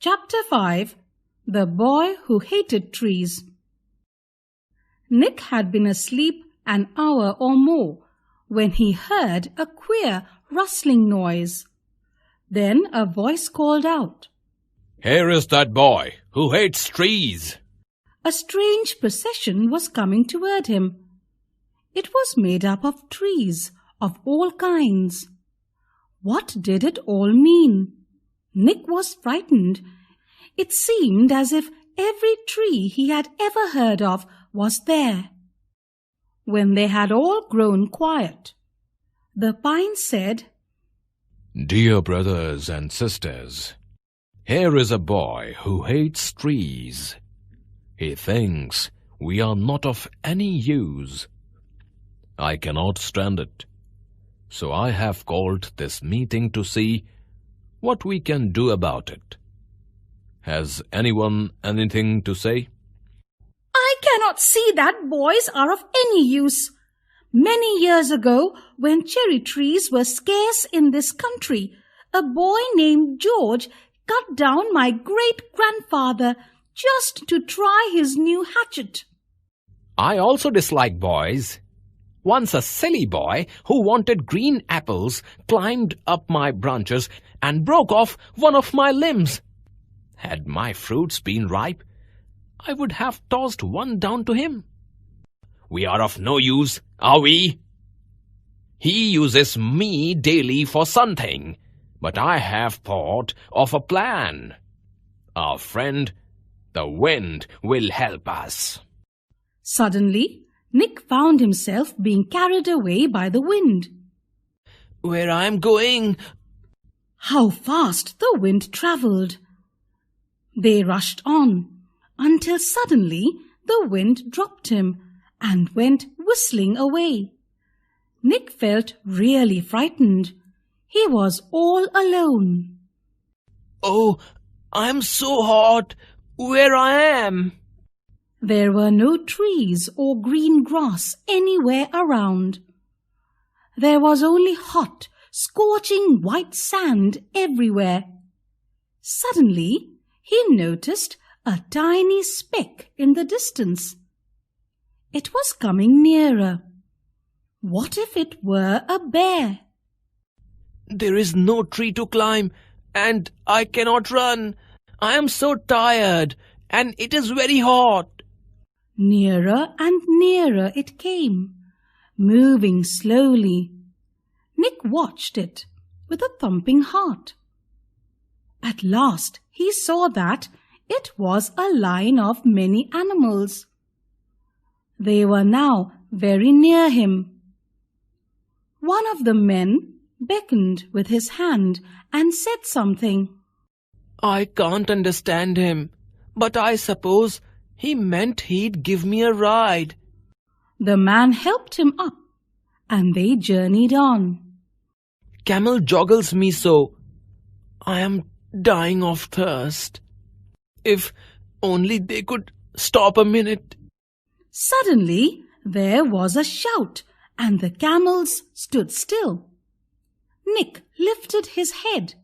Chapter 5 The Boy Who Hated Trees. Nick had been asleep an hour or more when he heard a queer rustling noise. Then a voice called out, "Here is that boy who hates trees." A strange procession was coming toward him. It was made up of trees of all kinds. What did it all mean? Nick was frightened. It seemed as if every tree he had ever heard of was there. When they had all grown quiet, the pine said, "Dear brothers and sisters, here is a boy who hates trees. He thinks we are not of any use. I cannot stand it, so I have called this meeting to see what we can do about it. Has anyone anything to say?" "I cannot see that boys are of any use. Many years ago, when cherry trees were scarce in this country, a boy named George cut down my great-grandfather just to try his new hatchet." "I also dislike boys. Once a silly boy who wanted green apples climbed up my branches and broke off one of my limbs. Had my fruits been ripe, I would have tossed one down to him. We are of no use, are we? He uses me daily for something, but I have thought of a plan. Our friend, the wind, will help us." Suddenly, Nick found himself being carried away by the wind. "Where I am going?" How fast the wind travelled! They rushed on until suddenly the wind dropped him and went whistling away. Nick felt really frightened. He was all alone. "Oh, I am so hot where I am." There were no trees or green grass anywhere around. There was only hot, scorching white sand everywhere. Suddenly, he noticed a tiny speck in the distance. It was coming nearer. What if it were a bear? "There is no tree to climb, and I cannot run. I am so tired, and it is very hot." Nearer and nearer it came, moving slowly. Nick watched it with a thumping heart. At last he saw that it was a line of many animals. They were now very near him. One of the men beckoned with his hand and said something. "I can't understand him, but I suppose he meant he'd give me a ride." The man helped him up, and they journeyed on. "Camel joggles me so. I am dying of thirst. If only they could stop a minute." Suddenly there was a shout, and the camels stood still. Nick lifted his head.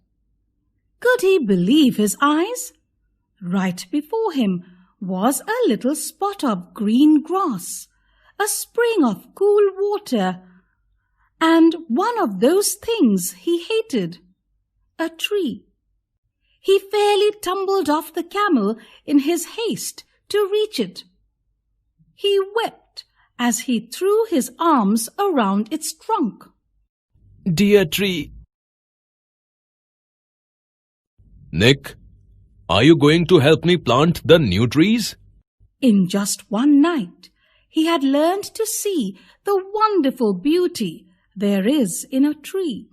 Could he believe his eyes? Right before him was a little spot of green grass, a spring of cool water, and one of those things he hated, a tree. He fairly tumbled off the camel in his haste to reach it. He wept as he threw his arms around its trunk. "Dear tree." "Nick, are you going to help me plant the new trees?" In just one night, he had learned to see the wonderful beauty there is in a tree.